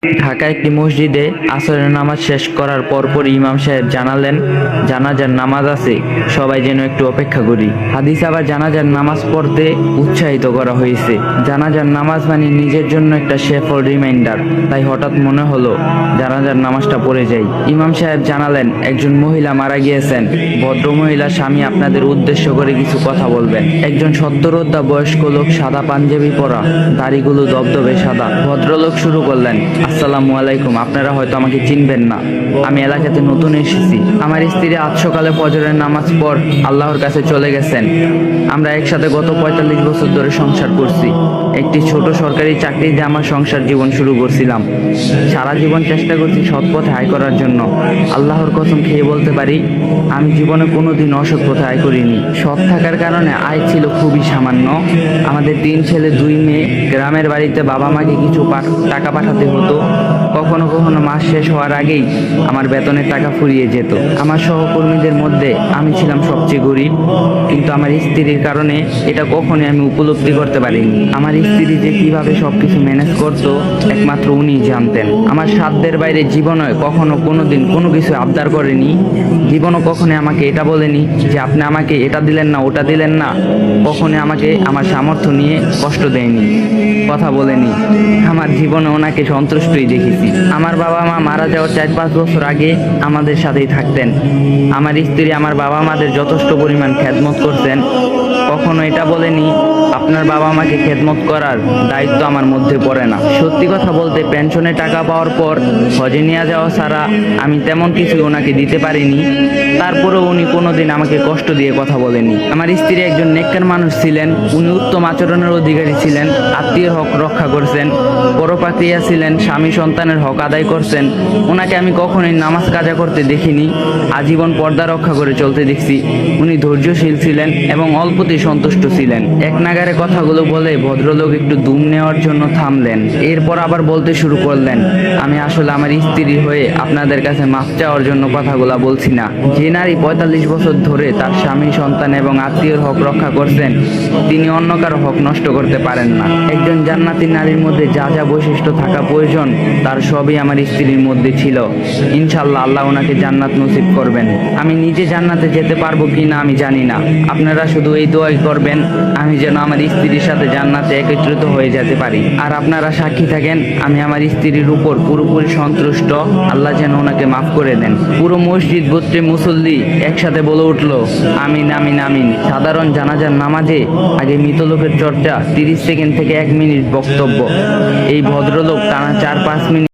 ঢাকা একটি মসজিদে আসরের নামাজ শেষ করার পরপর ইমাম সাহেব জানালেন, জানাজার নামাজ আছে, সবাই যেন একটু অপেক্ষা করি। হাদিস আবার জানাজার নামাজ পড়তে উৎসাহিত করা হয়েছে। জানাজার নামাজ মানে নিজের জন্য একটা শেফল রিমাইন্ডার, তাই হঠাৎ মনে হলো জানাজার নামাজটা পড়ে যাই। ইমাম সাহেব জানালেন, একজন মহিলা মারা গিয়েছেন, ভদ্র মহিলা স্বামী আপনাদের উদ্দেশ্য করে কিছু কথা বলবেন। একজন সত্তরোদ্ধা বয়স্ক লোক, সাদা পাঞ্জাবি পরা, দাড়িগুলো দবদবে সাদা। ভদ্রলোক শুরু করলেন, আসসালামু আলাইকুম। আপনারা হয়তো আমাকে চিনবেন না, আমি এলাকাতে নতুন এসেছি। আমার স্ত্রী আজ সকালে ফজরের নামাজ পর আল্লাহর কাছে চলে গেছেন। আমরা একসাথে গত ৪৫ বছর ধরে সংসার করছি। একটি ছোট সরকারি চাকরি দিয়ে আমার সংসার জীবন শুরু করছিলাম। সারা জীবন চেষ্টা করছি সৎ পথে আয় করার জন্য। আল্লাহর কসম খেয়ে বলতে পারি, আমি জীবনে কোনোদিন অসৎ পথে আয় করিনি। সৎ থাকার কারণে আয় ছিল খুবই সামান্য। আমাদের ৩ ছেলে ২ মেয়ে। গ্রামের বাড়িতে বাবা মাকে কিছু টাকা পাঠাতে হতো। কখনো কখনো মাস শেষ হওয়ার আগেই আমার বেতনের টাকা ফুরিয়ে যেত। আমার সহকর্মীদের মধ্যে আমি ছিলাম সবচেয়ে গরিব, কিন্তু আমার স্ত্রীর কারণে এটা কখনোই আমি উপলব্ধি করতে পারিনি। আমার স্ত্রী যে কিভাবে সবকিছু ম্যানেজ করতো একমাত্র উনিই জানতেন। আমার সাধ্যের বাইরে জীবনে কখনো কোনোদিন কোনো কিছু আবদার করেনি। জীবনও কখনো আমাকে এটা বলেনি যে আপনি আমাকে এটা দিলেন না, ওটা দিলেন না। কখনো আমাকে আমার সামর্থ্য নিয়ে কষ্ট দেয়নি, কথা বলেনি। আমার জীবনে ওনাকে সন্তুষ্টই দেখেছি। আমার বাবা মা মারা যাওয়ার ৪-৫ বছর আগে আমাদের সাথেই থাকতেন। আমার স্ত্রী আমার বাবা মাদের যথেষ্ট পরিমাণ খেদমত করতেন। কখনো এটা বলেনি আপনার বাবা মাকে খেদমত করার দায়িত্ব আমার মধ্যে পড়ে না। সত্যি কথা বলতে, পেনশনে টাকা পাওয়ার পর হজে নিয়ে যাওয়া ছাড়া আমি তেমন কিছু ওনাকে দিতে পারিনি। তারপরেও উনি কোনোদিন আমাকে কষ্ট দিয়ে কথা বলেনি। আমার স্ত্রী একজন নেককার মানুষ ছিলেন। উনি উত্তম আচরণের অধিকারী ছিলেন, আত্মীয়ের হক রক্ষা করছেন, পরপাক্রিয়া ছিলেন, স্বামী সন্তানের হক আদায় করছেন। ওনাকে আমি কখনোই নামাজ কাজা করতে দেখিনি। আজীবন পর্দা রক্ষা করে চলতে দেখছি। উনি ধৈর্যশীল ছিলেন এবং অল্পতেই সন্তুষ্ট ছিলেন। এক নাগারে কথাগুলো বলে ভদ্রলোক একটু দুম নেওয়ার জন্য থামলেন। এরপর আবার বলতে শুরু করলেন, আমি আসলে আমার স্ত্রী হয়ে আপনাদের কাছে মাফ চাওয়ার জন্য কথাগুলো বলছি না। যে নারী ৪৫ বছর ধরে তার স্বামী সন্তান এবং আত্মীয়র হক রক্ষা করছেন, তিনি অন্য কারো হক নষ্ট করতে পারেন না। একজন জান্নাতি নারীর মধ্যে যা যা বৈশিষ্ট্য থাকা প্রয়োজন তার সবই আমার স্ত্রীর মধ্যে ছিল। ইনশাআল্লাহ আল্লাহ ওনাকে জান্নাত নসিব করবেন। আমি নিজে জান্নাতে যেতে পারবো কি না আমি জানি না। আপনারা শুধু এই দোয়াই করবেন আমি যেন আমার স্ত্রীর সাথে জান্নাতে একত্রিত হয়ে যেতে পারি। আর আপনারা সাক্ষী থাকেন, আমি আমার স্ত্রীর উপর পুরোপুরি সন্তুষ্ট। আল্লাহ যেন ওনাকে মাফ করে দেন। পুরো মসজিদ গোত্রে মুসল্লি একসাথে বলে উঠলো, আমিন আমিন আমিন। সাধারণ জানাজার নামাজে আগে মৃত লোকের চর্চা, 30 সেকেন্ড থেকে 1 মিনিট বক্তব্য। এই ভদ্রলোক টানা 4-5 মিনিট